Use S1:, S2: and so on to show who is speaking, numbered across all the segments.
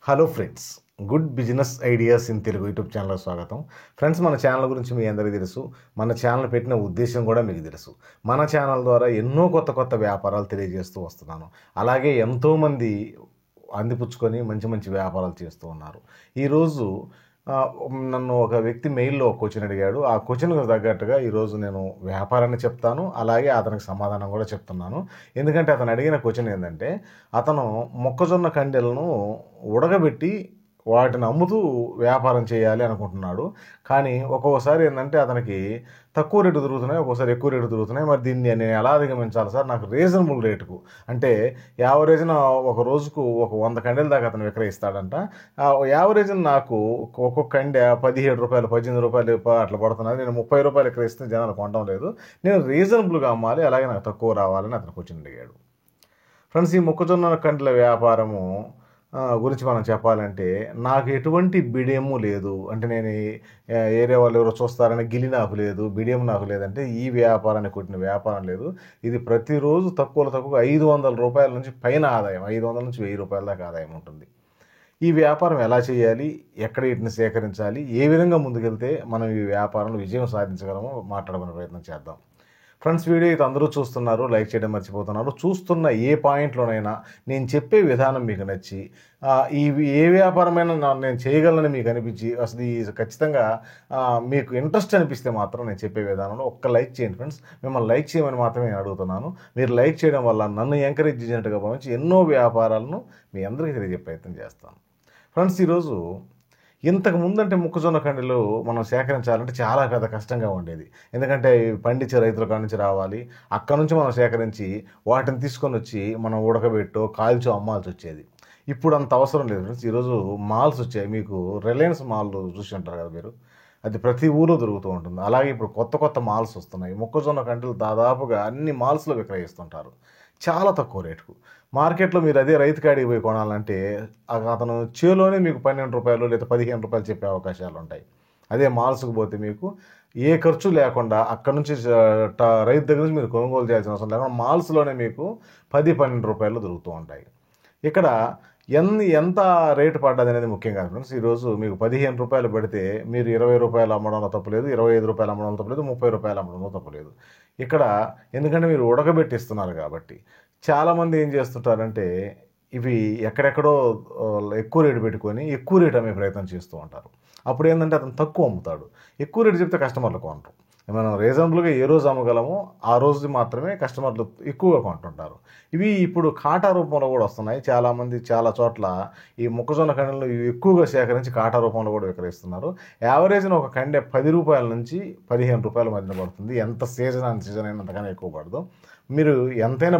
S1: Hello friends, good business ideas in Telugu YouTube ఛానల్కి స్వాగతం. Friends, మన ఛానల్ గురించి మీ అందరికీ తెలుసు. మన ఛానల్ పెట్టిన ఉద్దేశం కూడా మీకు తెలుసు. మన ఛానల్ ద్వారా ఎన్నో కొత్త కొత్త వ్యాపారాలు తెలియజేస్తూ వస్తున్నాను. అలాగే ఎంతోమంది అందిపుచ్చుకొని మంచి మంచి వ్యాపారాలు చేస్తూ ఉన్నారు. ఈరోజు నన్ను ఒక వ్యక్తి మెయిల్లో క్వశ్చన్ అడిగాడు. ఆ క్వశ్చన్కు తగ్గట్టుగా ఈరోజు నేను వ్యాపారాన్ని చెప్తాను, అలాగే అతనికి సమాధానం కూడా చెప్తున్నాను. ఎందుకంటే అతను అడిగిన క్వశ్చన్ ఏంటంటే, అతను మొక్కజొన్న కండెలను ఉడకబెట్టి వాటిని అమ్ముతూ వ్యాపారం చేయాలి అనుకుంటున్నాడు. కానీ ఒక్కొక్కసారి ఏంటంటే అతనికి తక్కువ రేటు దొరుకుతున్నాయి, ఒక్కోసారి ఎక్కువ రేటు దొరుకుతున్నాయి. మరి దీన్ని నేను ఎలా అధిగమించాలి సార్? నాకు రీజనబుల్ రేటుకు, అంటే యావరేజ్న ఒక రోజుకు ఒక 100 కండెల దాకా అతను విక్రయిస్తాడంట. యావరేజ్న నాకు ఒక్కొక్క కండె 17 రూపాయలు 18 రూపాయలు అట్లా పడుతున్నది. నేను 30 రూపాయలు విక్రయిస్తే జనాలు కొనడం లేదు. నేను రీజనబుల్గా అమ్మాలి, అలాగే నాకు తక్కువ రావాలని అతను క్వశ్చన్ అడిగాడు. ఫ్రెండ్స్, ఈ మొక్కజొన్న కండెల వ్యాపారము గురించి మనం చెప్పాలంటే, నాకు ఎటువంటి బిడియము లేదు. అంటే నేను ఏరియా వాళ్ళు ఎవరో చూస్తారని గిలి నాకు లేదు, బిడియం నాకు లేదంటే ఈ వ్యాపారాన్ని కొట్టిన వ్యాపారం లేదు. ఇది ప్రతిరోజు తక్కువలో తక్కువ 500 రూపాయల నుంచి పైన ఆదాయం, 500 నుంచి 1000 రూపాయల దాకా ఆదాయం ఉంటుంది. ఈ వ్యాపారం ఎలా చేయాలి, ఎక్కడ వీటిని సేకరించాలి, ఏ విధంగా ముందుకెళ్తే మనం ఈ వ్యాపారంలో విజయం సాధించగలమో మాట్లాడుకునే ప్రయత్నం చేద్దాం. ఫ్రెండ్స్, వీడియో అయితే అందరూ చూస్తున్నారు, లైక్ చేయడం మర్చిపోతున్నారు. చూస్తున్న ఏ పాయింట్లోనైనా నేను చెప్పే విధానం మీకు నచ్చి ఏ వ్యాపారమైనా నేను చేయగలనని మీకు అనిపించి అసలు ఈ ఖచ్చితంగా మీకు ఇంట్రెస్ట్ అనిపిస్తే మాత్రం నేను చెప్పే విధానంలో ఒక్క లైక్ చేయండి. ఫ్రెండ్స్, మిమ్మల్ని లైక్ చేయమని మాత్రమే నేను అడుగుతున్నాను. మీరు లైక్ చేయడం వల్ల నన్ను ఎంకరేజ్ చేసినట్టుగా భావించి ఎన్నో వ్యాపారాలను మీ అందరికీ తెలియజే ప్రయత్నం చేస్తాను. ఫ్రెండ్స్, ఈరోజు ఇంతకు ముందంటే మొక్కజొన్న కండెలు మనం సేకరించాలంటే చాలా పెద్ద కష్టంగా ఉండేది. ఎందుకంటే పండించే రైతుల కాడ నుంచి రావాలి, అక్కడ నుంచి మనం సేకరించి వాటిని తీసుకొని వచ్చి మనం ఉడకబెట్టో కాల్చో అమ్మాల్సి వచ్చేది. ఇప్పుడు అంత అవసరం లేదు ఫ్రెండ్స్. ఈరోజు మాల్స్ వచ్చాయి. మీకు రిలయన్స్ మాల్ చూసి ఉంటారు కదా మీరు, అది ప్రతి ఊళ్ళో దొరుకుతూ ఉంటుంది. అలాగే ఇప్పుడు కొత్త కొత్త మాల్స్ వస్తున్నాయి. మొక్కజొన్న కండెలు దాదాపుగా అన్ని మాల్స్లో విక్రయిస్తుంటారు చాలా తక్కువ రేటుకు. మార్కెట్లో మీరు అదే రైతు కాడికి పోయి కొనాలంటే అతను చేలోనే మీకు 12 రూపాయలు లేదా 15 రూపాయలు చెప్పే అవకాశాలు ఉంటాయి. అదే మాల్స్కి పోతే మీకు ఏ ఖర్చు లేకుండా అక్కడ నుంచి రైతు దగ్గర నుంచి మీరు కొనుగోలు చేయాల్సిన అవసరం లేకుండా మాల్స్లోనే మీకు 10-12 రూపాయలు దొరుకుతూ ఉంటాయి. ఇక్కడ ఎంత రేటు పడ్డది అనేది ముఖ్యం కాదు ఫ్రెండ్స్. ఈరోజు మీకు 15 రూపాయలు పడితే మీరు 20 రూపాయలు అమ్మడంలో తప్పలేదు, 25 రూపాయలు అమ్మడంలో తప్పలేదు, 30 రూపాయలు అమ్మడంలో తప్పలేదు. ఇక్కడ ఎందుకంటే మీరు ఉడకబెట్టిస్తున్నారు కాబట్టి. చాలామంది ఏం చేస్తుంటారంటే ఇవి ఎక్కడెక్కడో ఎక్కువ రేటు పెట్టుకొని ఎక్కువ రేటు అమ్మే ప్రయత్నం చేస్తూ ఉంటారు. అప్పుడు ఏంటంటే అతను తక్కువ అమ్ముతాడు. ఎక్కువ రేటు చెప్తే కస్టమర్లు కొనరు. మనం రీజనబుల్గా ఏ రోజు అమ్మగలమో ఆ రోజు మాత్రమే కస్టమర్లు ఎక్కువగా కొంటుంటారు. ఇవి ఇప్పుడు కాటా రూపంలో కూడా వస్తున్నాయి. చాలామంది చాలా చోట్ల ఈ మొక్కజొన్న కండెలు ఎక్కువగా సేకరించి కాటా రూపంలో కూడా విక్రయిస్తున్నారు. యావరేజ్న ఒక కండె 10 రూపాయల నుంచి 15 రూపాయల మధ్యన పడుతుంది. ఎంత సీజన్ అయినంతకన్నా ఎక్కువ పడదు. మీరు ఎంతైనా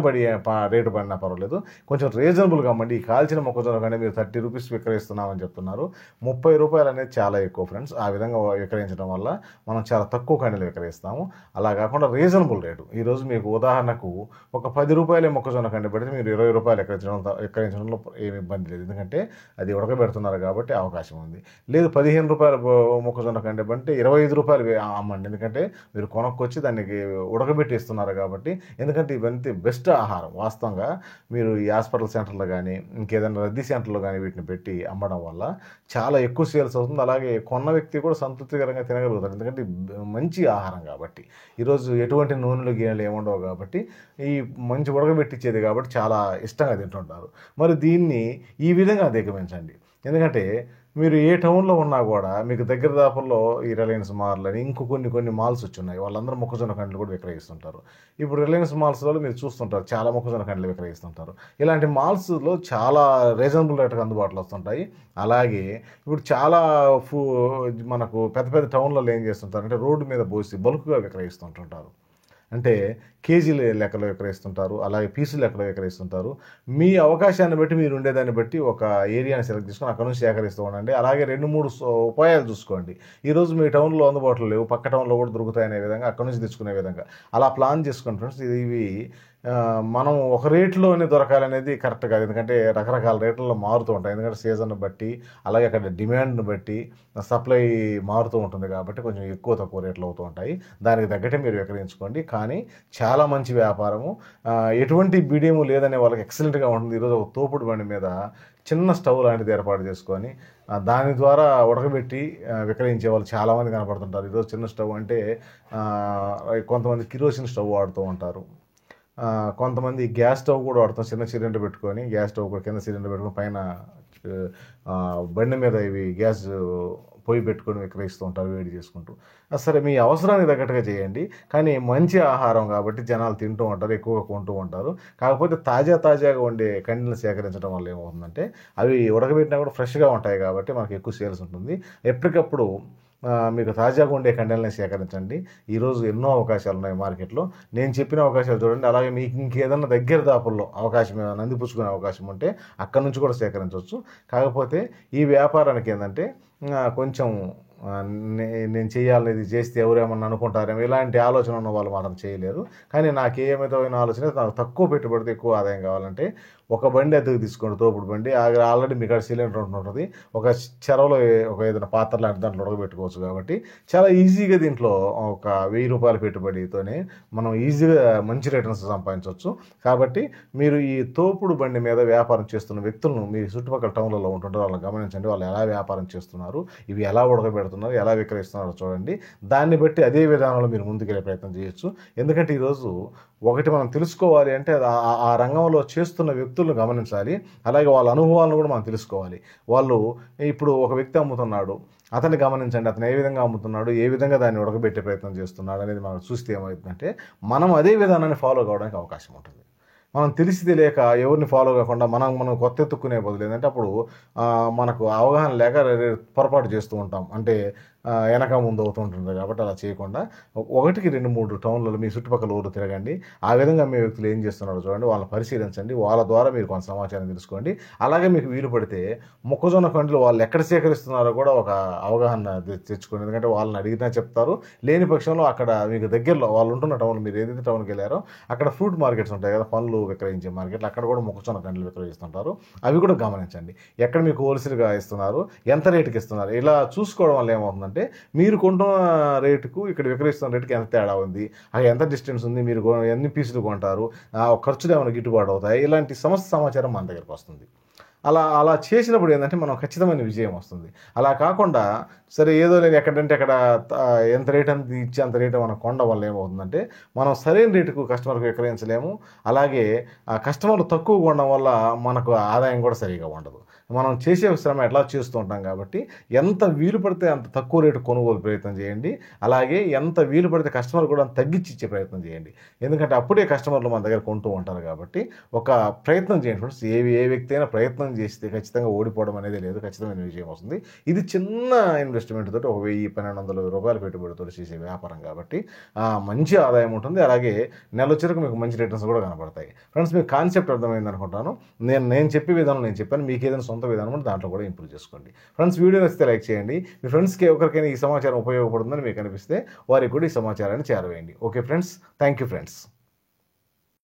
S1: రేటు పడినా పర్వాలేదు, కొంచెం రీజనబుల్గా అమ్మండి. ఈ కాల్చిన మొక్కజొన్న కంటే మీరు 30 రూపీస్ విక్రయిస్తున్నామని చెప్తున్నారు. 30 రూపాయలు అనేది చాలా ఎక్కువ ఫ్రెండ్స్. ఆ విధంగా విక్రయించడం వల్ల మనం చాలా తక్కువ కండెలు విక్రయిస్తాము. అలా కాకుండా రీజనబుల్ రేటు. ఈరోజు మీకు ఉదాహరణకు ఒక 10 రూపాయలే మొక్కజొన్న కండె పెడితే మీరు 20 రూపాయలు విక్రయించడంలో ఏమి ఇబ్బంది లేదు. ఎందుకంటే అది ఉడకబెడుతున్నారు కాబట్టి అవకాశం ఉంది. లేదు 15 రూపాయల మొక్కజొన్న కండె అంటే 25 రూపాయలు అమ్మండి. ఎందుకంటే మీరు కొనుక్కొచ్చి దానికి ఉడకబెట్టి ఇస్తున్నారు కాబట్టి. ఎందుకంటే ఇవన్నీ బెస్ట్ ఆహారం. వాస్తవంగా మీరు ఈ హాస్పిటల్ సెంటర్లో కానీ ఇంకేదైనా రద్దీ సెంటర్లో కానీ వీటిని పెట్టి అమ్మడం వల్ల చాలా ఎక్కువ సేల్స్ అవుతుంది. అలాగే కొన్న వ్యక్తి కూడా సంతృప్తికరంగా తినగలుగుతారు. ఎందుకంటే మంచి ఆహారం కాబట్టి. ఈరోజు ఎటువంటి నూనెలు గిన్నెలు ఏముండవు కాబట్టి, ఈ మంచి ఉడకబెట్టించేది కాబట్టి చాలా ఇష్టంగా తింటుంటారు. మరి దీన్ని ఈ విధంగా అధిగమించండి. ఎందుకంటే మీరు ఏ టౌన్లో ఉన్నా కూడా మీకు దగ్గర దాపుల్లో ఈ రిలయన్స్ మాల్ అని కొన్ని మాల్స్ వచ్చున్నాయి. వాళ్ళందరూ మొక్కజొన్న కండెలు కూడా విక్రయిస్తుంటారు. ఇప్పుడు రిలయన్స్ మాల్స్లో మీరు చూస్తుంటారు చాలా మొక్కజొన్న కండెలు విక్రయిస్తుంటారు. ఇలాంటి మాల్స్లో చాలా రీజనబుల్ రేట్కి అందుబాటులో వస్తుంటాయి. అలాగే ఇప్పుడు చాలా మనకు పెద్ద పెద్ద టౌన్లలో ఏం చేస్తుంటారు అంటే రోడ్డు మీద పోసి బల్క్గా విక్రయిస్తుంటుంటారు. అంటే కేజీల లెక్కలో విక్రయిస్తుంటారు, అలాగే పీసుల లెక్కలో విక్రయిస్తుంటారు. మీ అవకాశాన్ని బట్టి, మీరు ఉండేదాన్ని బట్టి ఒక ఏరియాని సెలెక్ట్ చేసుకొని అక్కడ నుంచి సేకరిస్తూ ఉండండి. అలాగే 2-3 ఉపాయాలు చూసుకోండి. ఈరోజు మీ టౌన్లో అందుబాటులో లేవు, పక్క టౌన్లో కూడా దొరుకుతాయనే విధంగా అక్కడ నుంచి తెచ్చుకునే విధంగా అలా ప్లాన్ చేసుకోండి ఫ్రెండ్స్. ఇవి మనం ఒక రేట్లోనే దొరకాలనేది కరెక్ట్ కాదు. ఎందుకంటే రకరకాల రేట్లలో మారుతూ ఉంటాయి. ఎందుకంటే సీజన్ బట్టి, అలాగే అక్కడ డిమాండ్ని బట్టి సప్లై మారుతూ ఉంటుంది కాబట్టి కొంచెం ఎక్కువ తక్కువ రేట్లు అవుతూ ఉంటాయి. దానికి తగ్గట్టే మీరు విక్రయించుకోండి. కానీ చాలా మంచి వ్యాపారము, ఎటువంటి బిడియము లేదనే వాళ్ళకి ఎక్సలెంట్గా ఉంటుంది. ఈరోజు ఒక తోపుడు బండి మీద చిన్న స్టవ్ లాంటిది ఏర్పాటు చేసుకొని దాని ద్వారా ఉడకబెట్టి విక్రయించే వాళ్ళు చాలామంది కనపడుతుంటారు. ఈరోజు చిన్న స్టవ్ అంటే కొంతమంది కిరోసిన్ స్టవ్ వాడుతూ ఉంటారు. కొంతమంది గ్యాస్ స్టవ్ కూడా వాడతాం. చిన్న సిలిండర్ పెట్టుకొని గ్యాస్ స్టవ్ కూడా కింద సిలిండర్ పెట్టుకొని పైన బండి మీద ఇవి గ్యాస్ పొయ్యి పెట్టుకొని విక్రయిస్తూ ఉంటారు వేడి చేసుకుంటూ. సరే, మీ అవసరానికి తగ్గట్టుగా చేయండి, కానీ మంచి ఆహారం కాబట్టి జనాలు తింటూ ఉంటారు, ఎక్కువగా కొంటూ ఉంటారు. కాకపోతే తాజాగా ఉండే కండెలను సేకరించడం వల్ల ఏమవుతుందంటే అవి ఉడకబెట్టినా కూడా ఫ్రెష్గా ఉంటాయి కాబట్టి మనకు ఎక్కువ సేల్స్ ఉంటుంది. ఎప్పటికప్పుడు మీకు తాజాగా ఉండే కండెలని సేకరించండి. ఈరోజు ఎన్నో అవకాశాలు ఉన్నాయి మార్కెట్లో. నేను చెప్పిన అవకాశాలు చూడండి. అలాగే మీకు ఇంకేదన్నా దగ్గర దాపుల్లో అవకాశం నందిపుచ్చుకునే అవకాశం ఉంటే అక్కడి నుంచి కూడా సేకరించవచ్చు. కాకపోతే ఈ వ్యాపారానికి ఏంటంటే కొంచెం నేను చేయాలి, ఇది చేస్తే ఎవరేమన్నా అనుకుంటారేమో ఇలాంటి ఆలోచన ఉన్న వాళ్ళు మాత్రం చేయలేరు. కానీ నాకు ఏ విధమైన ఆలోచన, నాకు తక్కువ పెట్టుబడితో ఎక్కువ ఆదాయం కావాలంటే ఒక బండి అద్దెకు తీసుకోండి, తోపుడు బండి. ఆల్రెడీ మీకు సిలిండర్ ఉంటుంది, ఒక చెరవలో ఒక ఏదైనా పాత్ర లాంటి దాంట్లో ఉడకబెట్టుకోవచ్చు. కాబట్టి చాలా ఈజీగా దీంట్లో ఒక 1000 రూపాయల పెట్టుబడితోనే మనం ఈజీగా మంచి రిటర్న్స్ సంపాదించవచ్చు. కాబట్టి మీరు ఈ తోపుడు బండి మీద వ్యాపారం చేస్తున్న వ్యక్తులను మీ చుట్టుపక్కల టౌన్లలో ఉంటుంటారు, వాళ్ళని గమనించండి. వాళ్ళు ఎలా వ్యాపారం చేస్తున్నారు, ఇవి ఎలా ఉడకబెడుతున్నారు, ఎలా విక్రయిస్తున్నారో చూడండి. దాన్ని బట్టి అదే విధానంలో మీరు ముందుకెళ్ళే ప్రయత్నం చేయొచ్చు. ఎందుకంటే ఈరోజు ఒకటి మనం తెలుసుకోవాలి అంటే ఆ రంగంలో చేస్తున్న వ్యక్తులను గమనించాలి. అలాగే వాళ్ళ అనుభవాలను కూడా మనం తెలుసుకోవాలి. వాళ్ళు ఇప్పుడు ఒక వ్యక్తి అమ్ముతున్నాడు, అతన్ని గమనించండి. అతను ఏ విధంగా అమ్ముతున్నాడు, ఏ విధంగా దాన్ని ఉడకబెట్టే ప్రయత్నం చేస్తున్నాడు అనేది మనం చూస్తే ఏమవుతుందంటే మనం అదే విధానాన్ని ఫాలో కావడానికి అవకాశం ఉంటుంది. మనం తెలిసి తెలియక ఎవరిని ఫాలో కాకుండా మనం కొత్త ఎత్తుక్కునే బదులు ఏంటంటే అప్పుడు మనకు అవగాహన లేక పొరపాటు చేస్తూ ఉంటాం. అంటే వెనక ముందు అవుతుంటుంది. కాబట్టి అలా చేయకుండా 1కి 2, 3 టౌన్లలో మీ చుట్టుపక్కల ఊరు తిరగండి. ఆ విధంగా మీ వ్యక్తులు ఏం చేస్తున్నారో చూడండి, వాళ్ళని పరిశీలించండి. వాళ్ళ ద్వారా మీరు కొంత సమాచారం తెలుసుకోండి. అలాగే మీకు వీలు పడితే మొక్కజొన్న కండ్లు వాళ్ళు ఎక్కడ సేకరిస్తున్నారో కూడా ఒక అవగాహన తెచ్చుకోండి. ఎందుకంటే వాళ్ళని అడిగినా చెప్తారు. లేని పక్షంలో అక్కడ మీకు దగ్గరలో వాళ్ళు ఉంటున్న టౌన్, మీరు ఏదైతే టౌన్కి వెళ్ళారో అక్కడ ఫ్రూట్ మార్కెట్స్ ఉంటాయి కదా, పండ్లు విక్రయించే మార్కెట్లు, అక్కడ కూడా మొక్కజొన్న కండ్లు విక్రయిస్తుంటారు. అవి కూడా గమనించండి. ఎక్కడ మీకు హోల్సేల్గా ఇస్తున్నారు, ఎంత రేటుకి ఇస్తున్నారు, ఇలా చూసుకోవడం వల్ల ఏమవుతుందంటే మీరు కొంటున్న రేటుకు ఇక్కడ విక్రయిస్తున్న రేటుకి ఎంత తేడా ఉంది, అక్కడ ఎంత డిస్టెన్స్ ఉంది, మీరు ఎన్ని పీసులు కొంటారు, ఖర్చులు ఏమైనా గిట్టుబాటు అవుతాయి, ఇలాంటి సమస్త సమాచారం మన దగ్గరకు వస్తుంది. అలా చేసినప్పుడు ఏంటంటే మనం ఖచ్చితమైన విజయం వస్తుంది. అలా కాకుండా సరే ఏదో లేదు ఎక్కడంటే అక్కడ ఎంత రేట్ అంత ఇచ్చి అంత రేటు మనం కొండ వల్ల ఏమవుతుందంటే మనం సరైన రేటుకు కస్టమర్కి విక్రయించలేము. అలాగే ఆ కస్టమర్లు తక్కువ కొనడం వల్ల మనకు ఆదాయం కూడా సరిగా ఉండదు. మనం చేసే శ్రమ ఎట్లా చేస్తూ ఉంటాం కాబట్టి ఎంత వీలు పడితే అంత తక్కువ రేటు కొనుగోలు ప్రయత్నం చేయండి. అలాగే ఎంత వీలు పడితే కస్టమర్ కూడా తగ్గించి ఇచ్చే ప్రయత్నం చేయండి. ఎందుకంటే అప్పుడే కస్టమర్లు మన దగ్గర కొంటూ ఉంటారు. కాబట్టి ఒక ప్రయత్నం చేయండి ఫ్రెండ్స్. ఏ వ్యక్తి అయినా ప్రయత్నం చేస్తే ఖచ్చితంగా ఓడిపోవడం అనేది లేదు, ఖచ్చితమైన విజయం వస్తుంది. ఇది చిన్న ఇన్వెస్ట్మెంట్ తోటి 1000-1200 రూపాయల పెట్టుబడితో చేసే వ్యాపారం కాబట్టి మంచి ఆదాయం ఉంటుంది. అలాగే నెల వచ్చేరకు మీకు మంచి రిటర్న్స్ కూడా కనబడతాయి. ఫ్రెండ్స్, మీకు కాన్సెప్ట్ అర్థమైంది అనుకుంటాను. నేను చెప్పే విధానం నేను చెప్పాను, మీకు ఏదైనా సొంత విధానం ఉంటే దాంట్లో కూడా ఇంప్రూవ్ చేసుకోండి. ఫ్రెండ్స్, వీడియో నచ్చితే లైక్ చేయండి. మీ ఫ్రెండ్స్కి ఎవరికైనా ఈ సమాచారం ఉపయోగపడుతుందని మీకు అనిపిస్తే వారికి కూడా ఈ సమాచారాన్ని చేరవేయండి. Okay friends, thank you friends.